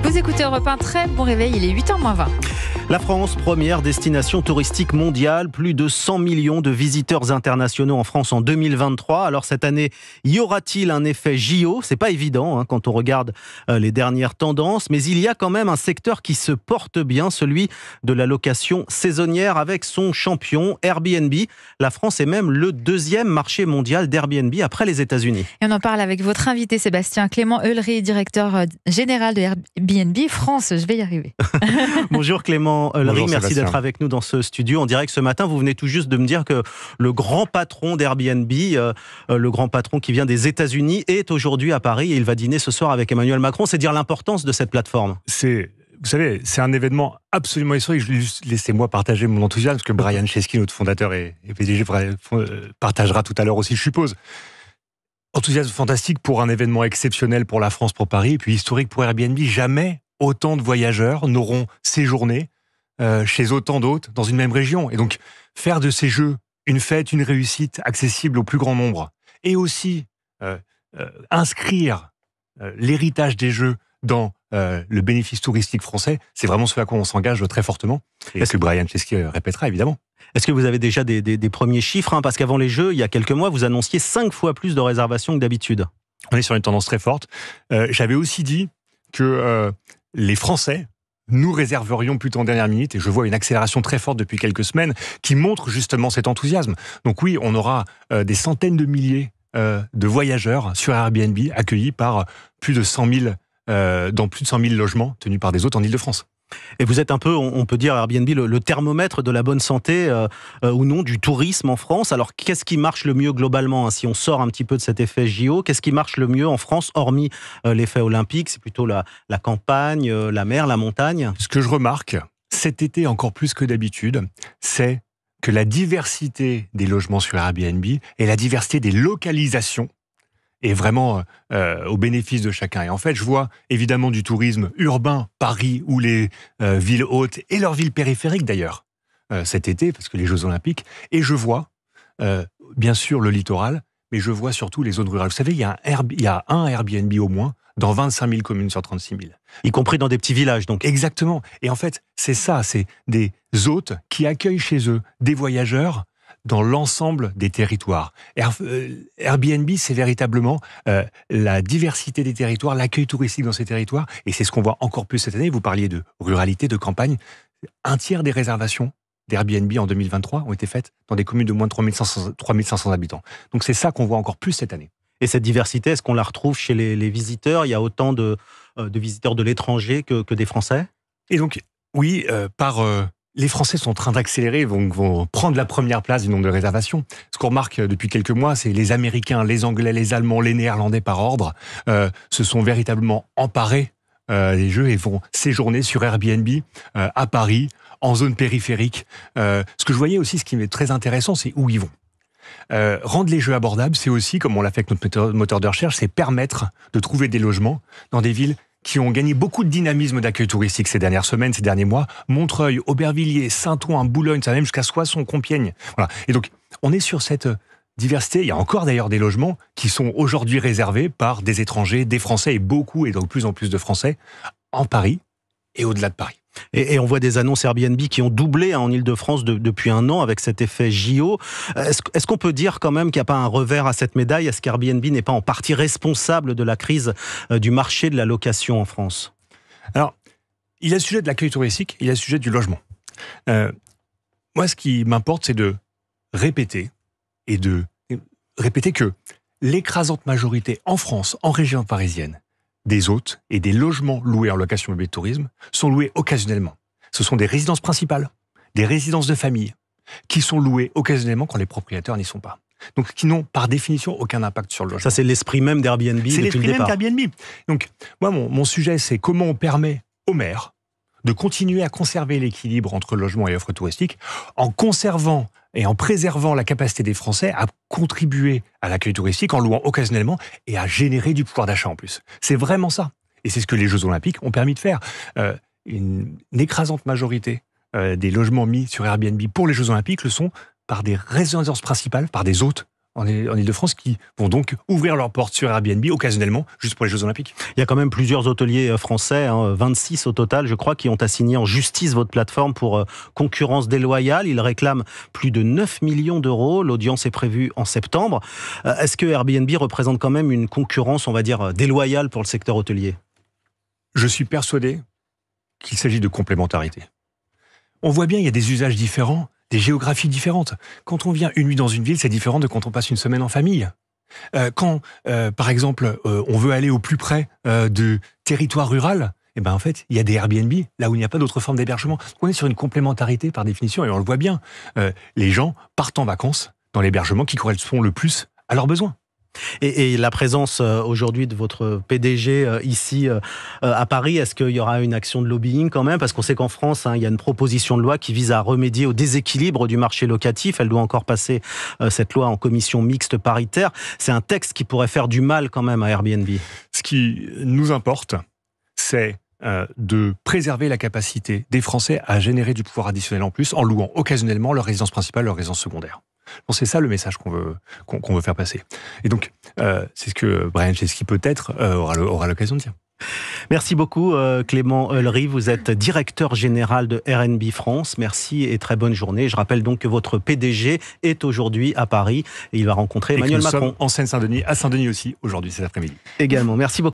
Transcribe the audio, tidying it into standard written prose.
Vous écoutez Europe 1, très bon réveil, il est 8h moins 20. La France, première destination touristique mondiale, plus de 100 millions de visiteurs internationaux en France en 2023. Alors cette année, y aura-t-il un effet JO ? C'est pas évident quand on regarde les dernières tendances, mais il y a quand même un secteur qui se porte bien, celui de la location saisonnière avec son champion Airbnb. La France est même le deuxième marché mondial d'Airbnb après les États-Unis. Et on en parle avec votre invité Sébastien Clément Eulery, directeur général de Airbnb France. Je vais y arriver. Bonjour Clément Eulery, merci d'être avec nous dans ce studio en direct ce matin. Vous venez tout juste de me dire que le grand patron d'Airbnb, le grand patron qui vient des États-Unis, est aujourd'hui à Paris et il va dîner ce soir avec Emmanuel Macron. C'est dire l'importance de cette plateforme. Vous savez, c'est un événement absolument historique. Laissez-moi partager mon enthousiasme, parce que Brian Chesky, notre fondateur et PDG, partagera tout à l'heure aussi, je suppose. Enthousiasme fantastique pour un événement exceptionnel pour la France, pour Paris, et puis historique pour Airbnb. Jamais autant de voyageurs n'auront séjourné chez autant d'hôtes dans une même région. Et donc, faire de ces jeux une fête, une réussite accessible au plus grand nombre, et aussi inscrire l'héritage des jeux dans le bénéfice touristique français, c'est vraiment ce à quoi on s'engage très fortement. Et ce que Brian Chesky répétera, évidemment. Est-ce que vous avez déjà des premiers chiffres parce qu'avant les Jeux, il y a quelques mois, vous annonciez 5 fois plus de réservations que d'habitude. On est sur une tendance très forte. J'avais aussi dit que les Français, nous réserverions plutôt en dernière minute, et je vois une accélération très forte depuis quelques semaines qui montre justement cet enthousiasme. Donc oui, on aura des centaines de milliers de voyageurs sur Airbnb accueillis par plus de 100 000 dans plus de 100 000 logements tenus par des hôtes en Île-de-France. Et vous êtes un peu, on peut dire Airbnb, le thermomètre de la bonne santé ou non du tourisme en France. Alors qu'est-ce qui marche le mieux globalement si on sort un petit peu de cet effet JO, qu'est-ce qui marche le mieux en France, hormis l'effet olympique? C'est plutôt la campagne, la mer, la montagne? Ce que je remarque, cet été encore plus que d'habitude, c'est que la diversité des logements sur Airbnb et la diversité des localisations est vraiment au bénéfice de chacun. Et en fait, je vois évidemment du tourisme urbain, Paris ou les villes hautes et leurs villes périphériques d'ailleurs, cet été, parce que les Jeux Olympiques, et je vois bien sûr le littoral, mais je vois surtout les zones rurales. Vous savez, il y a un Airbnb au moins dans 25 000 communes sur 36 000. Y compris dans des petits villages, donc. Exactement. Et en fait, c'est ça, c'est des hôtes qui accueillent chez eux des voyageurs dans l'ensemble des territoires. Airbnb, c'est véritablement la diversité des territoires, l'accueil touristique dans ces territoires, et c'est ce qu'on voit encore plus cette année. Vous parliez de ruralité, de campagne. Un tiers des réservations d'Airbnb en 2023 ont été faites dans des communes de moins de 3500 habitants. Donc c'est ça qu'on voit encore plus cette année. Et cette diversité, est-ce qu'on la retrouve chez les visiteurs? Il y a autant de visiteurs de l'étranger que des Français? Et donc, oui, les Français sont en train d'accélérer, vont prendre la première place du nombre de réservations. Ce qu'on remarque depuis quelques mois, c'est les Américains, les Anglais, les Allemands, les Néerlandais par ordre, se sont véritablement emparés des jeux et vont séjourner sur Airbnb à Paris, en zone périphérique. Ce que je voyais aussi, ce qui est très intéressant, c'est où ils vont. Rendre les jeux abordables, c'est aussi, comme on l'a fait avec notre moteur de recherche, c'est permettre de trouver des logements dans des villes qui ont gagné beaucoup de dynamisme d'accueil touristique ces dernières semaines, ces derniers mois. Montreuil, Aubervilliers, Saint-Ouen, Boulogne, ça va même jusqu'à Soissons, Compiègne. Voilà. Et donc, on est sur cette diversité. Il y a encore d'ailleurs des logements qui sont aujourd'hui réservés par des étrangers, des Français et de plus en plus de Français en Paris et au-delà de Paris. Et on voit des annonces Airbnb qui ont doublé en Ile-de-France depuis un an avec cet effet JO. Est-ce qu'on peut dire quand même qu'il n'y a pas un revers à cette médaille? Est-ce qu'Airbnb n'est pas en partie responsable de la crise du marché de la location en France? Alors, il y a le sujet de l'accueil touristique, il y a le sujet du logement. Moi, ce qui m'importe, c'est de répéter que l'écrasante majorité en France, en région parisienne, des hôtes et des logements loués en location meublée de tourisme sont loués occasionnellement. Ce sont des résidences principales, des résidences de famille, qui sont louées occasionnellement quand les propriétaires n'y sont pas. Donc, qui n'ont par définition aucun impact sur le logement. Ça, c'est l'esprit même d'Airbnb depuis le départ. C'est l'esprit même d'Airbnb. Donc, moi, mon sujet, c'est comment on permet aux maires de continuer à conserver l'équilibre entre logement et offre touristique en conservant et en préservant la capacité des Français à contribuer à l'accueil touristique en louant occasionnellement et à générer du pouvoir d'achat en plus. C'est vraiment ça. Et c'est ce que les Jeux Olympiques ont permis de faire. Une écrasante majorité des logements mis sur Airbnb pour les Jeux Olympiques le sont par des résidences principales, par des hôtes en Ile-de-France qui vont donc ouvrir leurs portes sur Airbnb occasionnellement, juste pour les Jeux Olympiques. Il y a quand même plusieurs hôteliers français, 26 au total, je crois, qui ont assigné en justice votre plateforme pour concurrence déloyale. Ils réclament plus de 9 millions d'euros. L'audience est prévue en septembre. Est-ce que Airbnb représente quand même une concurrence, on va dire, déloyale pour le secteur hôtelier ? Je suis persuadé qu'il s'agit de complémentarité. On voit bien, il y a des usages différents, des géographies différentes. Quand on vient une nuit dans une ville, c'est différent de quand on passe une semaine en famille. Quand, par exemple, on veut aller au plus près du territoire rural, eh ben en fait, il y a des Airbnb, là où il n'y a pas d'autre forme d'hébergement. On est sur une complémentarité par définition, et on le voit bien. Les gens partent en vacances dans l'hébergement qui correspond le plus à leurs besoins. Et la présence aujourd'hui de votre PDG ici à Paris, est-ce qu'il y aura une action de lobbying quand même ? Parce qu'on sait qu'en France, il y a une proposition de loi qui vise à remédier au déséquilibre du marché locatif. Elle doit encore passer, cette loi, en commission mixte paritaire. C'est un texte qui pourrait faire du mal quand même à Airbnb. Ce qui nous importe, c'est de préserver la capacité des Français à générer du pouvoir additionnel en plus en louant occasionnellement leur résidence principale, leur résidence secondaire. Bon, c'est ça le message qu'on veut faire passer. Et donc, c'est ce que Brian Chesky peut-être aura l'occasion de dire. Merci beaucoup Clément Eulery, vous êtes directeur général de Airbnb France. Merci et très bonne journée. Je rappelle donc que votre PDG est aujourd'hui à Paris et il va rencontrer Emmanuel Macron. En Seine-Saint-Denis, à Saint-Denis aussi, aujourd'hui, cet après-midi. Également, merci beaucoup.